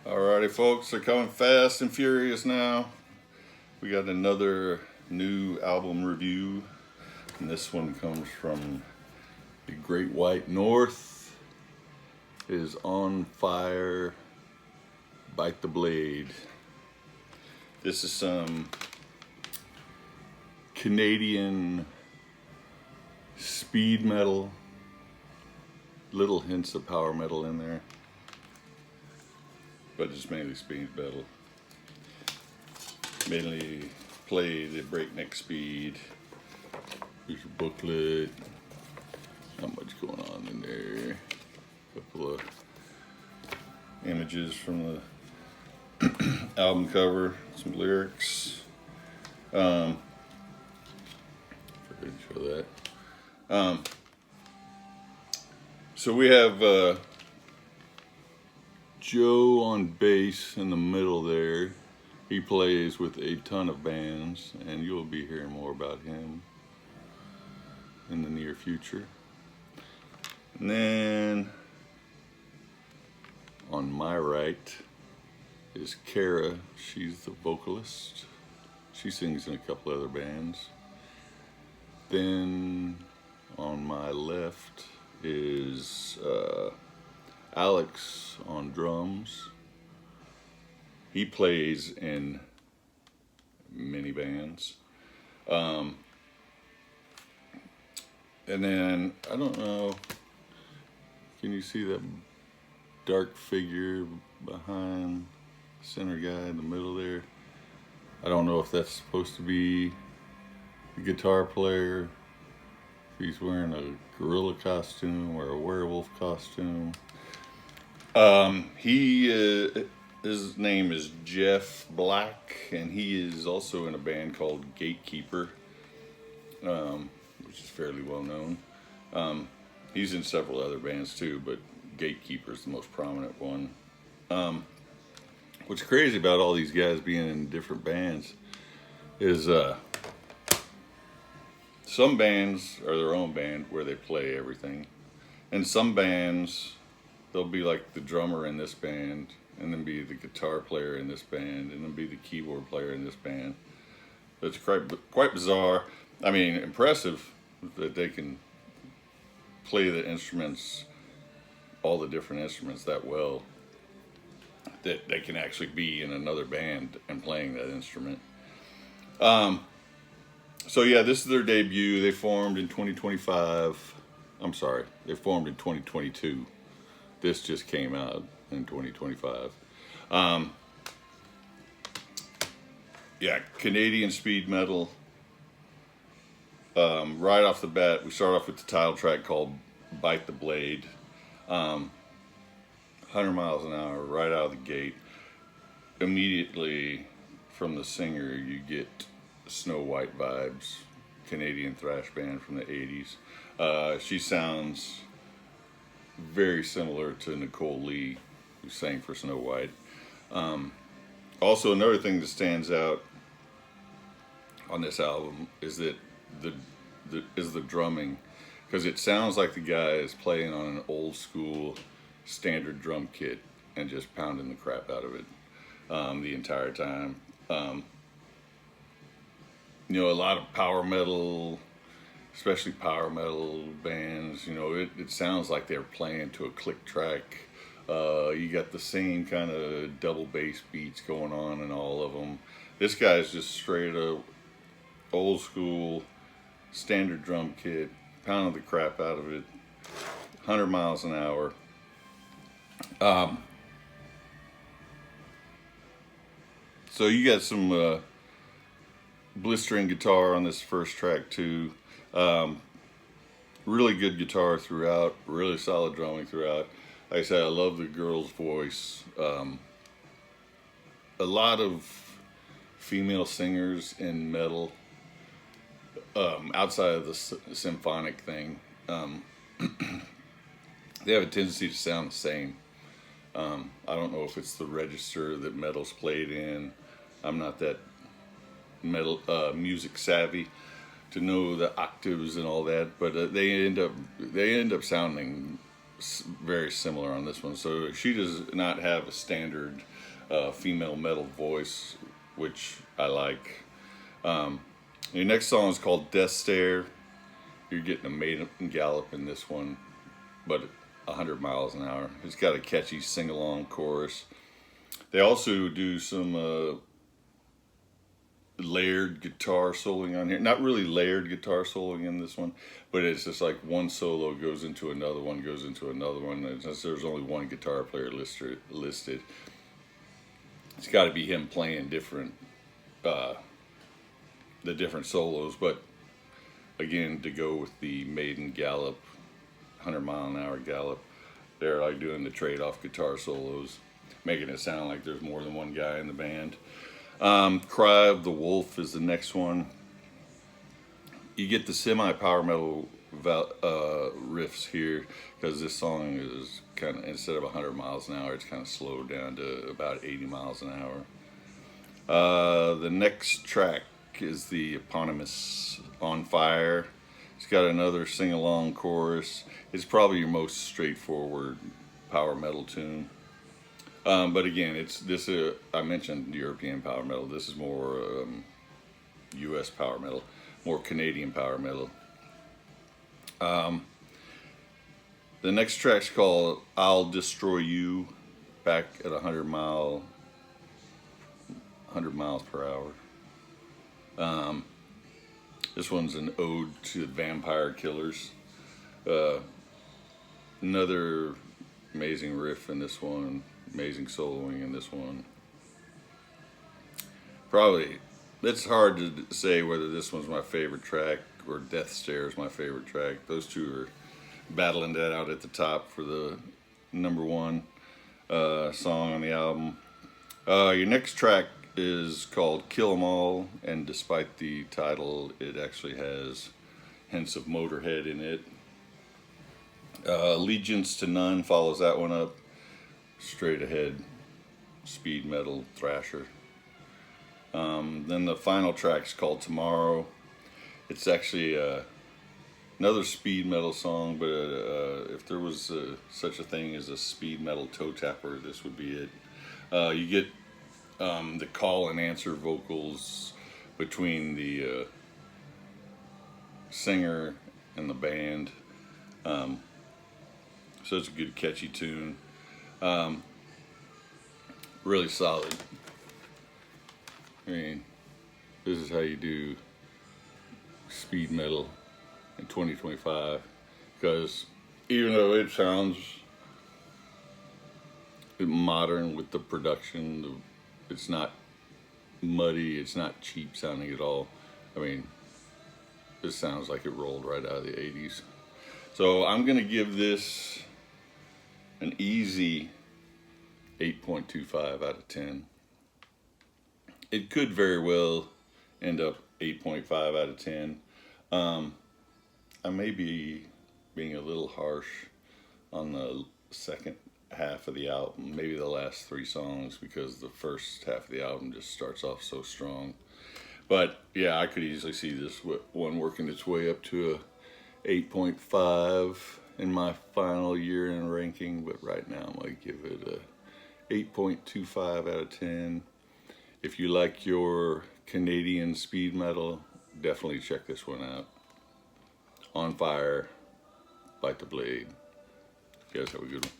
Alrighty, folks, they're coming fast and furious now. We got another new album review, and this one comes from the Great White North. It is On Fire, Bite the Blade. This is some Canadian speed metal, little hints of power metal in there, but it's mainly speed metal. Mainly played at breakneck speed. Here's your booklet. Not much going on in there. A couple of images from the album cover, some lyrics. I didn't show that. So we have Joe on bass in the middle there. He plays with a ton of bands, and you'll be hearing more about him in the near future. And then on my right is CARA. She's the vocalist. She sings in a couple other bands. Then on my left is Alex on drums. He plays in many bands. And then, I don't know, can you see that dark figure behind the center guy in the middle there? I don't know if that's supposed to be the guitar player, if he's wearing a gorilla costume or a werewolf costume. His name is Jeff Black, and he is also in a band called Gatekeeper, which is fairly well known. He's in several other bands too, but Gatekeeper is the most prominent one. What's crazy about all these guys being in different bands is some bands are their own band where they play everything, and some bands they'll be like the drummer in this band, and then be the guitar player in this band, and then be the keyboard player in this band. It's quite bizarre. I mean, impressive that they can play the instruments, all the different instruments that well, that they can actually be in another band and playing that instrument. So yeah, this is their debut. They formed in 2025. I'm sorry, they formed in 2022. This just came out in 2025. Yeah, Canadian speed metal. Right off the bat, we start off with the title track called Bite the Blade. 100 miles an hour right out of the gate. Immediately from the singer, you get Snow White vibes. Canadian thrash band from the 80s. She sounds very similar to Nicole Lee, who sang for Snow White. Also, another thing that stands out on this album is that the drumming, because it sounds like the guy is playing on an old school standard drum kit and just pounding the crap out of it the entire time. You know, a lot of power metal, especially power metal bands, you know, it sounds like they're playing to a click track. You got the same kind of double bass beats going on in all of them. This guy's just straight up old school standard drum kit, pounding the crap out of it, 100 miles an hour. So you got some blistering guitar on this first track too. Really good guitar throughout, really solid drumming throughout. Like I said, I love the girl's voice. A lot of female singers in metal, outside of the symphonic thing, they have a tendency to sound the same. I don't know if it's the register that metal's played in. I'm not that metal music savvy to know the octaves and all that, but they end up sounding very similar on this one. So she does not have a standard female metal voice, which I like. Your next song is called Death Stare. You're getting a maiden gallop in this one, but 100 miles an hour. It's got a catchy sing-along chorus. They also do some layered guitar soloing on here. Not really layered guitar soloing in this one, but it's just like one solo goes into another one, goes into another one. And since there's only one guitar player listed, it's got to be him playing different, the different solos. But again, to go with the maiden gallop, 100-mile-an-hour gallop, they're like doing the trade-off guitar solos, making it sound like there's more than one guy in the band. Cry of the Wolf is the next one. You get the semi-power metal riffs here, because this song is kind of, instead of 100 miles an hour, it's kind of slowed down to about 80 miles an hour. The next track is the eponymous On Fire. It's got another sing-along chorus. It's probably your most straightforward power metal tune. But again, it's this. I mentioned European power metal. This is more U.S. power metal, more Canadian power metal. The next track's called "I'll Destroy You," back at 100 miles per hour. This one's an ode to vampire killers. Another amazing riff in this one. Amazing soloing in this one. Probably, it's hard to say whether this one's my favorite track or Death Stare is my favorite track. Those two are battling that out at the top for the #1 song on the album. Your next track is called Kill 'Em All, and despite the title, it actually has hints of Motorhead in it. Allegiance to None follows that one up. Straight ahead speed metal thrasher. Then the final track's called Tomorrow. It's actually another speed metal song, but if there was such a thing as a speed metal toe tapper, this would be it. You get the call and answer vocals between the singer and the band. So it's a good catchy tune. Really solid. I mean, this is how you do speed metal in 2025, because even though it sounds modern with the production, it's not muddy, it's not cheap sounding at all. I mean, this sounds like it rolled right out of the 80s. So I'm gonna give this an easy 8.25 out of 10. It could very well end up 8.5 out of 10. I may be being a little harsh on the second half of the album, maybe the last 3 songs, because the first half of the album just starts off so strong. But yeah, I could easily see this one working its way up to a 8.5 in my final year in ranking, but right now I'm going to give it a 8.25 out of 10. If you like your Canadian speed metal, definitely check this one out. On Fire, Bite the Blade. You guys have a good one.